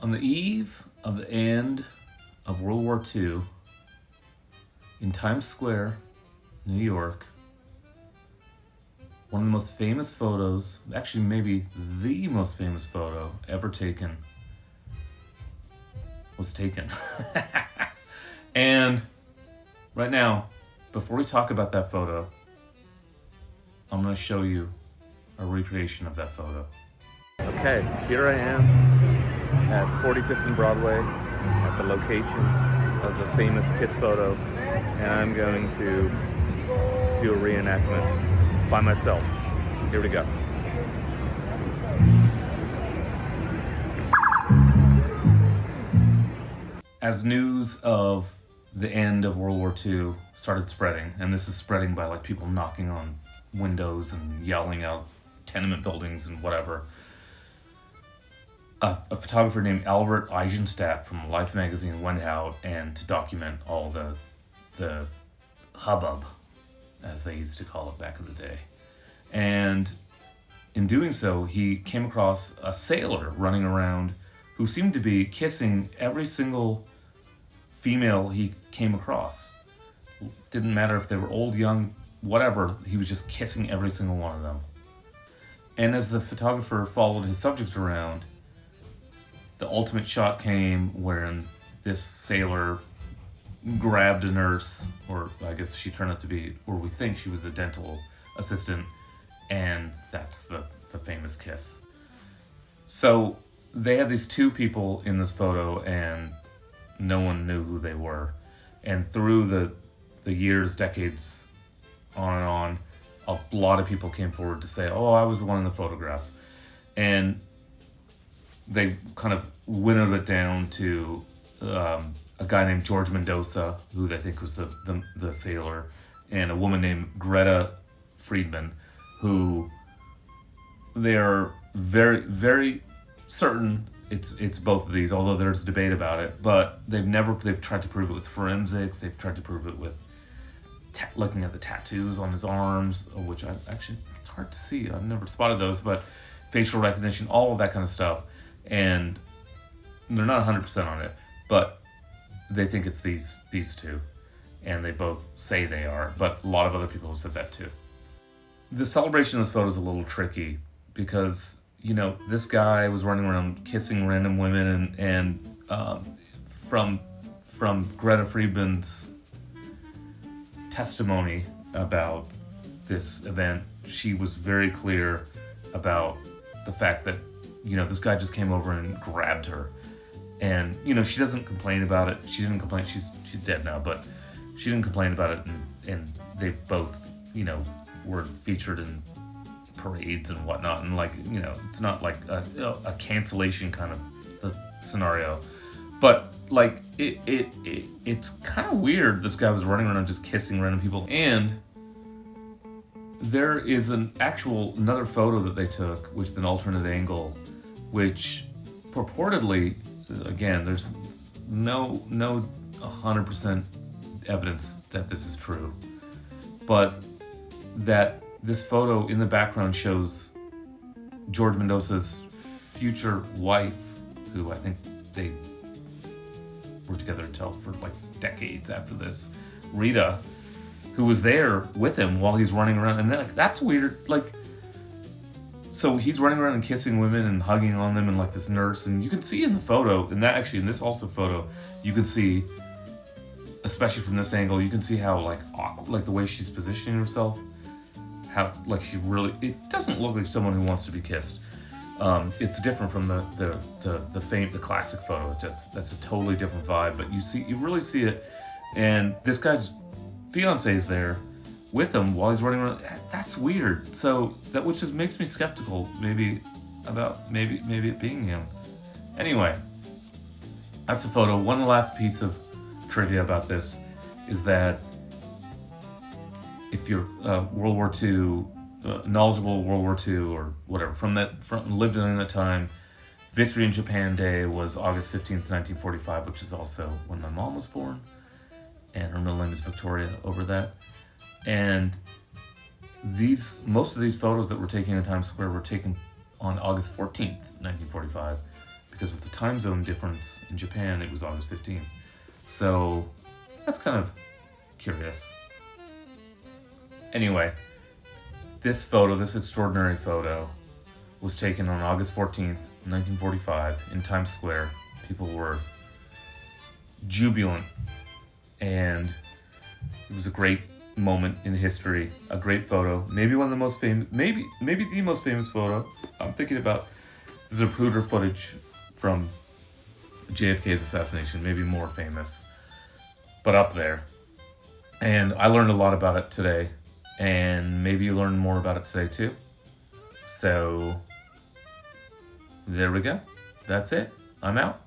On the eve of the end of World War II, in Times Square, New York, one of the most famous photos, actually maybe the most famous photo ever taken, was taken. And right now, before we talk about that photo, I'm going to show you a recreation of that photo. Okay, here I am at 45th and Broadway at the location of the famous Kiss photo, and I'm going to do a reenactment by myself. Here we go. As news of the end of World War II started spreading, and this is spreading by like people knocking on windows and yelling out tenement buildings and whatever, a photographer named Albert Eisenstadt from Life magazine went out and to document all the hubbub, as they used to call it back in the day. And in doing so, he came across a sailor running around who seemed to be kissing every single female he came across. Didn't matter if they were old, young, whatever, he was just kissing every single one of them. And as the photographer followed his subject around, the ultimate shot came wherein this sailor grabbed a nurse, or I guess she turned out to be, or we think she was a dental assistant, and that's the famous kiss. So they had these two people in this photo, and no one knew who they were. And through the years, decades, on and on, a lot of people came forward to say, oh, I was the one in the photograph. And they kind of winnowed it down to a guy named George Mendoza, who they think was the sailor, and a woman named Greta Friedman, who they're very, very certain it's both of these, although there's debate about it. But they've tried to prove it with forensics. They've tried to prove it with looking at the tattoos on his arms, which it's hard to see. I've never spotted those, but facial recognition, all of that kind of stuff. And they're not 100% on it, but they think it's these two, and they both say they are, but a lot of other people have said that too. The celebration of this photo is a little tricky because, this guy was running around kissing random women, and from Greta Friedman's testimony about this event, she was very clear about the fact that, this guy just came over and grabbed her. And, she doesn't complain about it. She didn't complain. She's dead now, but she didn't complain about it. And they both, were featured in parades and whatnot. And it's not like a cancellation kind of scenario. But it's kind of weird. This guy was running around just kissing random people. And there is another photo that they took with an alternate angle, which purportedly, again, there's no 100% evidence that this is true, but that this photo in the background shows George Mendoza's future wife, who I think they were together for like decades after this, Rita, who was there with him while he's running around. And then that's weird. So he's running around and kissing women and hugging on them, and this nurse, and you can see in the photo, and in this also photo, you can see, especially from this angle, you can see how awkward, the way she's positioning herself, how she really, it doesn't look like someone who wants to be kissed. It's different from the classic photo. That's a totally different vibe, but you really see it, and this guy's fiance is there with him while he's running around. That's weird. So which just makes me skeptical, maybe it being him. Anyway, that's the photo. One last piece of trivia about this is that if you're World War II, knowledgeable World War II or whatever, lived during that time, Victory in Japan Day was August 15th, 1945, which is also when my mom was born, and her middle name is Victoria over that. And most of these photos that were taken in Times Square were taken on August 14th, 1945, because of the time zone difference in Japan. It was August 15th. So that's kind of curious. Anyway, this extraordinary photo, was taken on August 14th, 1945 in Times Square. People were jubilant, and it was a great moment in history, a great photo, maybe one of the most famous, maybe the most famous photo. I'm thinking about the Zapruder footage from JFK's assassination, maybe more famous, but up there. And I learned a lot about it today, and maybe you learn more about it today too. So there we go. That's it. I'm out.